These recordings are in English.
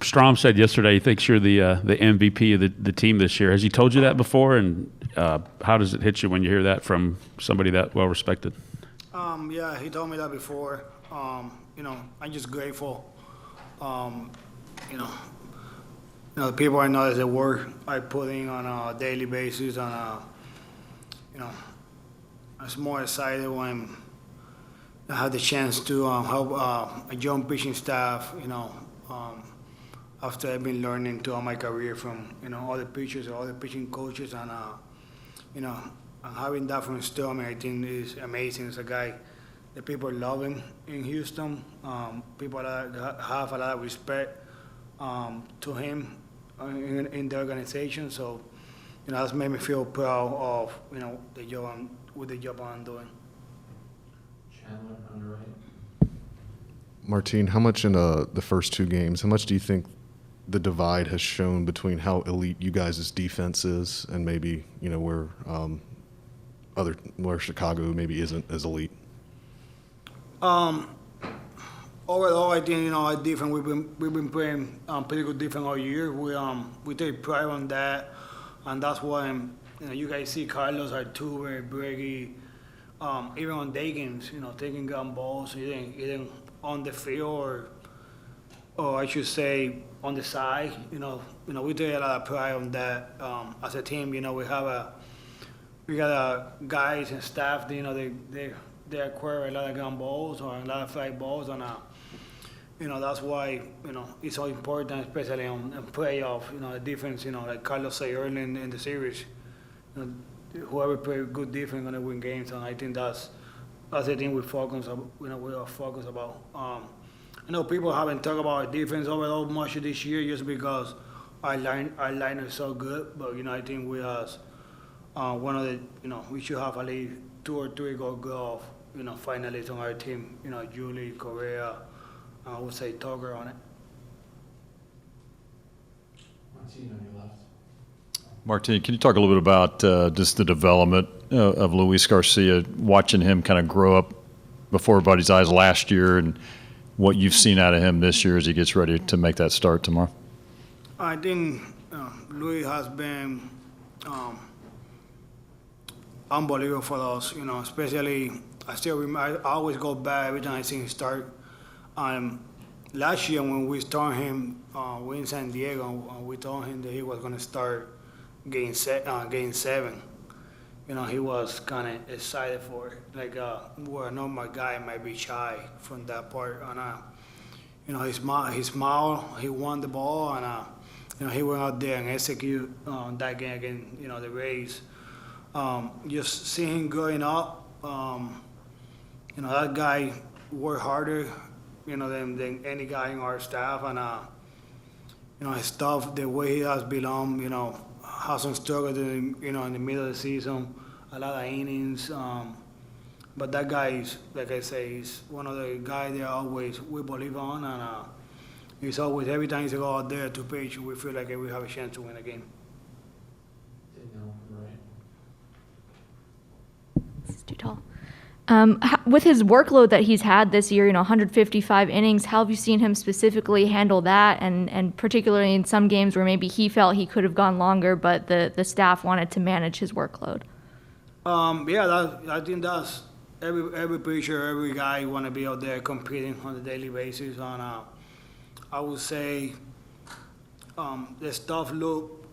Strom said yesterday he thinks you're the MVP of the team this year. Has he told you that before? And how does it hit you when you hear that from somebody that well respected? Yeah, he told me that before. I'm just grateful. The people I know, the work I put in on a daily basis, I'm more excited when I have the chance to help a young pitching staff. After I've been learning throughout my career from all the pitchers, all the pitching coaches, and and having that from Strom, I think is amazing. It's a guy that people love him in Houston. People that have a lot of respect to him in the organization. So, that's made me feel proud of the job I'm doing. Chandler on the right. Martin, how much in the first two games, how much do you think the divide has shown between how elite you guys' defense is and maybe, where Chicago maybe isn't as elite? Overall, I think our defense we've been playing pretty good defense all year. We take pride on that, and that's why you guys see Carlos, Altuve, Breggy, even on day games, taking ground balls, either on the field or I should say on the side. We take a lot of pride on that. As a team, we got guys and staff. They acquire a lot of ground balls or a lot of fly balls, and that's why it's so important, especially on playoff. The defense. Like Carlos said early in the series, whoever plays good defense gonna win games, and I think that's the thing we focus. We are focused about. I know people haven't talked about our defense overall much this year just because our line is so good, but I think we as one of the we should have at least 2 or 3 gold glove finalists on our team. Julie, Correa, I would say Tucker on it. Martin on your left. Martin, can you talk a little bit about just the development of Luis Garcia, watching him kind of grow up before everybody's eyes last year, and what you've seen out of him this year as he gets ready to make that start tomorrow? I think Luis has been unbelievable for us, especially I always go back every time I see him start. Last year when we started him, we in San Diego, we told him that he was going to start game 7. He was kind of excited for it. Like, where a normal guy might be shy from that part. And, he smiled, he won the ball, and he went out there and executed that game against, the Rays. Just seeing him growing up, that guy worked harder, than any guy in our staff. And, his stuff, the way he has belong, hasn't struggled in the middle of the season, a lot of innings. But that guy is, like I say, he's one of the guys that we believe on, and he's always, every time he's go out there to pitch, we feel like we have a chance to win a game. This is too tall. With his workload that he's had this year, 155 innings, how have you seen him specifically handle that, and particularly in some games where maybe he felt he could have gone longer, but the staff wanted to manage his workload? I think that's every pitcher, every guy want to be out there competing on a daily basis. And I would say the stuff look,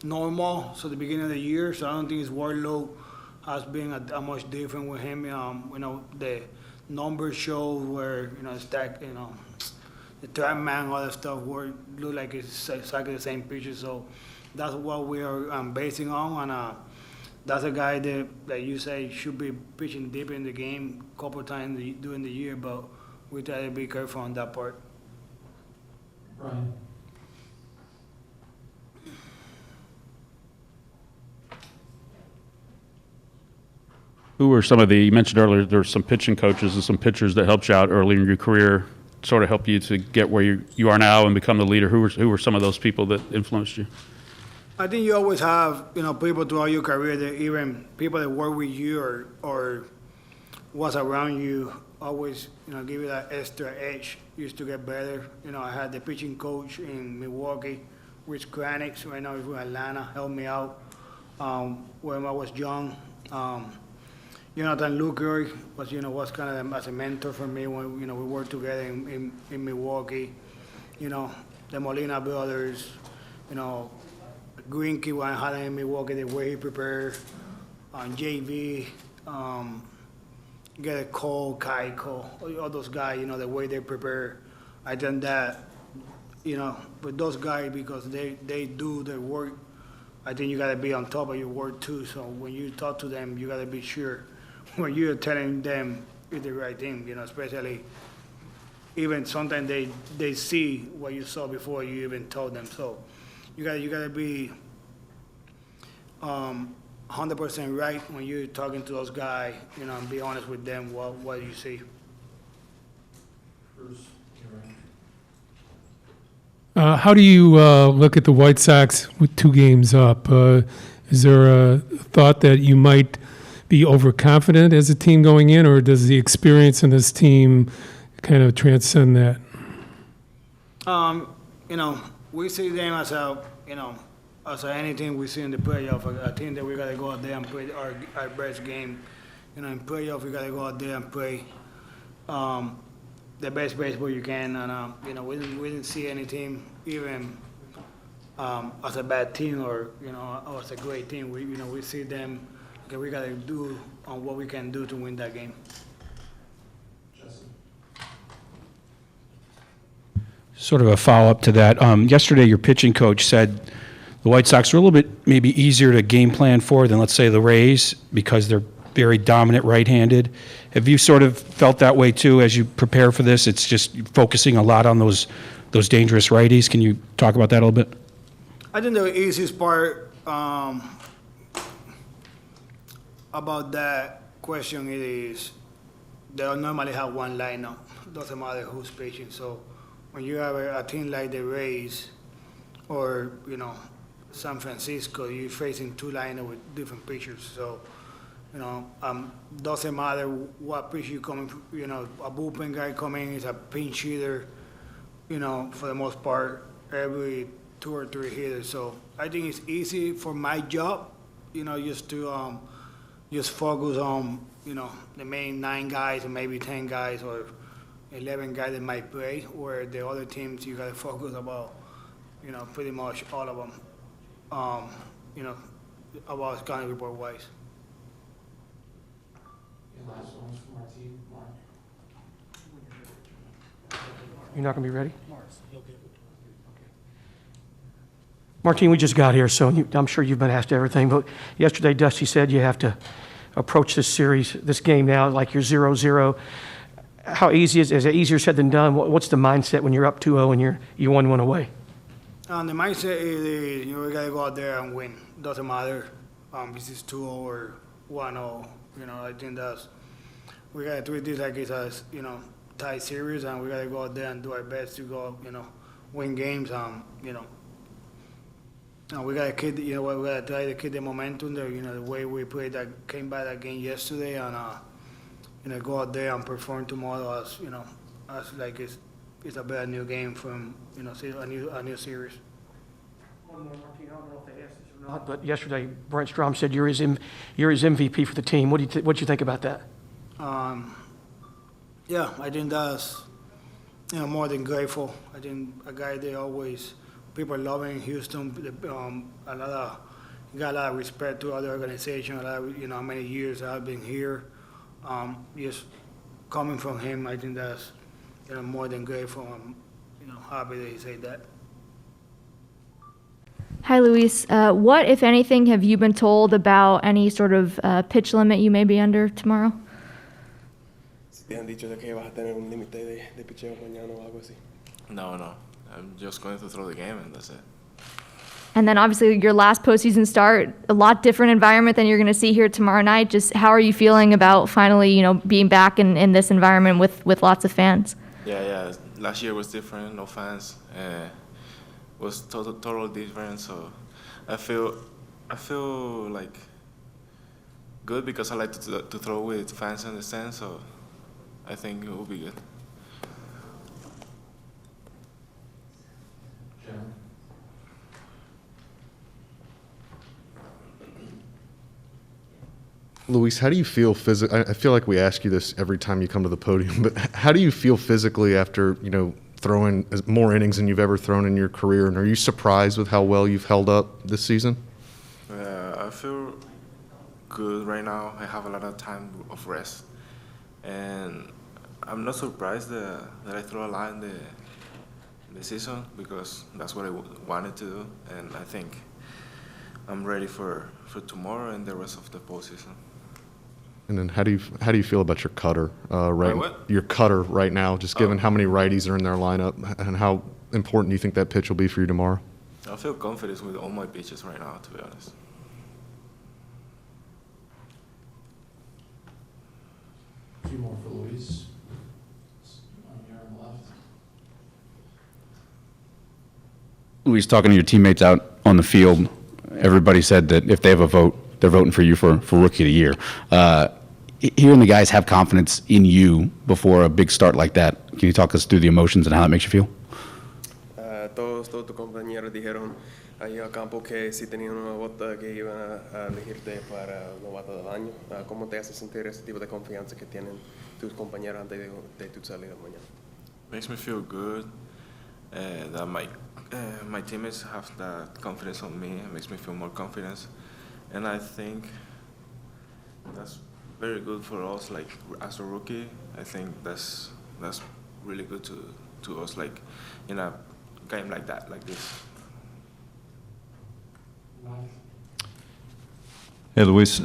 normal. So the beginning of the year, so I don't think his workload has been that much different with him. The numbers show where the track man, all that stuff look like it's exactly the same pitcher. So that's what we are basing on, and that's a guy that you say should be pitching deep in the game a couple of times during the year, but we try to be careful on that part. Brian. Who were some of you mentioned earlier, there were some pitching coaches and some pitchers that helped you out early in your career, sort of help you to get where you are now and become the leader. Who were some of those people that influenced you? I think you always have, people throughout your career, that even people that work with you or was around you, always, give you that extra edge. Used to get better. I had the pitching coach in Milwaukee, Rich Kranix, right now he's with Atlanta, helped me out when I was young. Jonathan Lucroy was kind of as a mentor for me when, we worked together in Milwaukee. The Molina brothers, Greenkey when I had him in Milwaukee, the way he prepared, JV, get a Cole, Keiko, all those guys, the way they prepare. I think that, with those guys, because they do their work, I think you got to be on top of your work too. So when you talk to them, you got to be sure when you're telling them it's the right thing, especially even sometimes they see what you saw before you even told them. So you got to be 100% right when you're talking to those guys, and be honest with them what you see. Bruce, you're right. How do you look at the White Sox with 2 games up? Is there a thought that you might be overconfident as a team going in, or does the experience in this team kind of transcend that? We see them as as anything we see in the playoff, a team that we gotta go out there and play our best game. In playoff, we gotta go out there and play the best baseball you can. And we didn't see any team even as a bad team or or as a great team. We see them. Okay, we gotta do on what we can do to win that game. Justin. Sort of a follow-up to that. Yesterday, your pitching coach said the White Sox are a little bit maybe easier to game plan for than, let's say, the Rays because they're very dominant right-handed. Have you sort of felt that way too as you prepare for this? It's just focusing a lot on those dangerous righties. Can you talk about that a little bit? I think the easiest part about that question is they normally have one lineup. Doesn't matter who's pitching. So when you have a team like the Rays or San Francisco, you're facing 2 lineups with different pitchers. So doesn't matter what pitch you coming. A bullpen guy coming is a pinch hitter. For the most part, every 2 or 3 hitters. So I think it's easy for my job. Just to just focus on the main 9 guys or maybe 10 guys or 11 guys that might play. Where the other teams you got to focus about pretty much all of them. About scouting report wise. And last one's from our team, Mark. You're not going to be ready? Martine, we just got here, so I'm sure you've been asked everything, but yesterday Dusty said you have to approach this series, this game now, like you're 0-0. How easy is it easier said than done? What's the mindset when you're up 2-0 and you're 1-1 away? The mindset is we got to go out there and win. Doesn't matter if this is 2-0 or 1-0. I think we got to treat this like it's a tie series, and we got to go out there and do our best to go win games. We got to keep we got to try to keep the momentum there. The way we played came by that game yesterday, and go out there and perform tomorrow as like it's a brand new game from a new series. One more, Martine. I don't know if they asked this or not, but yesterday Brent Strom said you're his MVP for the team. What do you think about that? Yeah, I think that's more than grateful. I think a guy they always people love in Houston. Got a lot of respect to other organizations. A lot of, how many years I've been here. Just coming from him, I think that's more than grateful. I'm happy that he said that. Hi, Luis. What, if anything, have you been told about any sort of pitch limit you may be under tomorrow? Si te han dicho de que vas a tener un límite de picheo mañana o algo así. No. I'm just going to throw the game and that's it. And then obviously your last postseason start, a lot different environment than you're going to see here tomorrow night. Just how are you feeling about finally, being back in this environment with lots of fans? Yeah. Last year was different, no fans. Was totally different. So I feel like good because I like to throw with fans in the stands. So I think it will be good. Jeremy? Luis, how do you feel physically? I feel like we ask you this every time you come to the podium, but how do you feel physically after, throwing more innings than you've ever thrown in your career? And are you surprised with how well you've held up this season? I feel good right now. I have a lot of time of rest. And I'm not surprised that I throw a lot in the season because that's what I wanted to do. And I think I'm ready for tomorrow and the rest of the postseason. And then how do you feel about your cutter right? what? Your cutter right now, just given how many righties are in their lineup, and how important do you think that pitch will be for you tomorrow? I feel confident with all my pitches right now, to be honest. A few more for Luis. On here on the left. Luis, talking to your teammates out on the field, everybody said that if they have a vote, they're voting for you for Rookie of the Year. Hearing the guys have confidence in you before a big start like that, can you talk us through the emotions and how that makes you feel? Todos tus compañeros dijeron ahí al campo que si tenían una vota que iban a elegirte para novato del año. ¿Cómo te hace sentir ese tipo de confianza que tienen tus compañeros antes de tu salida mañana? Makes me feel good that my teammates have that confidence on me. It makes me feel more confidence. And I think that's very good for us, like as a rookie. I think that's really good to us, like in a game like that, like this. Hey, Luis,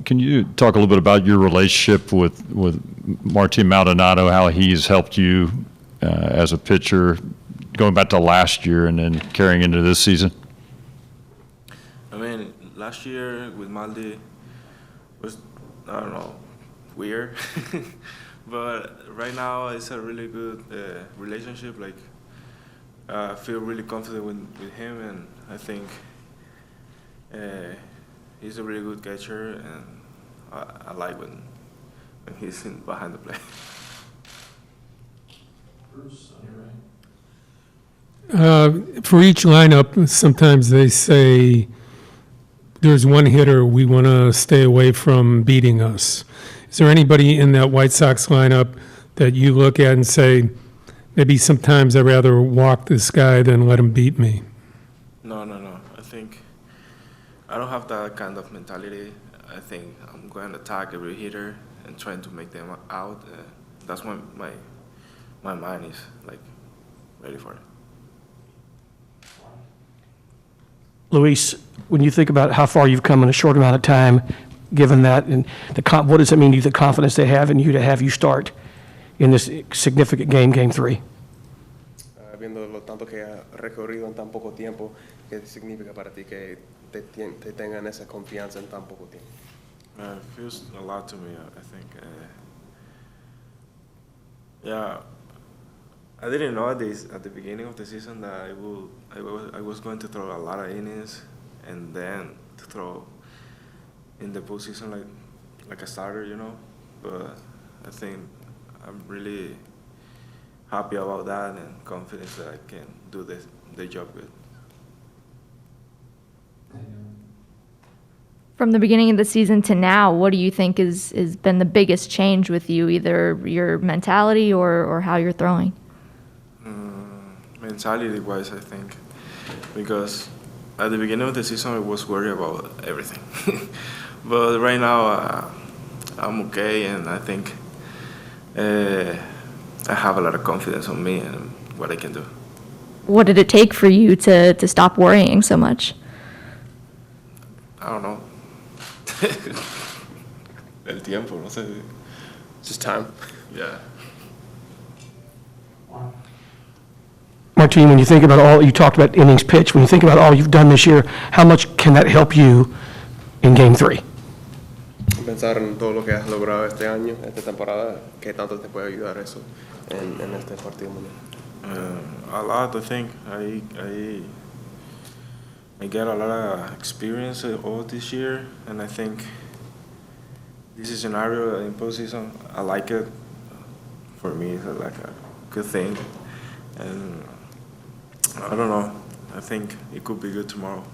can you talk a little bit about your relationship with Martin Maldonado, how he's helped you as a pitcher going back to last year and then carrying into this season? I mean, last year with Maldi was, I don't know, weird. But right now it's a really good relationship. Like, I feel really confident with him, and I think he's a really good catcher, and I like when he's behind the plate. Bruce, on your right. For each lineup, sometimes they say there's one hitter we want to stay away from beating us. Is there anybody in that White Sox lineup that you look at and say, maybe sometimes I'd rather walk this guy than let him beat me? No. I think I don't have that kind of mentality. I think I'm going to attack every hitter and trying to make them out. That's when my mind is like ready for it. Luis, when you think about how far you've come in a short amount of time, given that, and what does it mean to you, the confidence they have in you to have you start in this significant game 3? Viendo lo tanto que ha recorrido en tan poco tiempo, ¿qué significa para ti que te tengan esa confianza en tan poco tiempo? It feels a lot to me, I think. Yeah, I didn't know at the beginning of the season that I was going to throw a lot of innings and then to throw in the postseason like a starter, But I think I'm really happy about that and confident that I can do the job good. From the beginning of the season to now, what do you think is been the biggest change with you, either your mentality or how you're throwing? Mentality-wise, I think, because at the beginning of the season I was worried about everything, but right now I'm okay, and I think I have a lot of confidence on me and what I can do. What did it take for you to stop worrying so much? I don't know. El tiempo, no sé. Just time. Yeah. Martin, when you think about you talked about innings pitched, when you think about all you've done this year, how much can that help you in Game 3? Pensar en todo lo que has logrado este año, esta temporada, ¿qué tanto te puede ayudar eso en este partido mañana? A lot, I think. I get a lot of experience all this year, and I think this is scenario in postseason, I like it for me is like a good thing. And I don't know. I think it could be good tomorrow.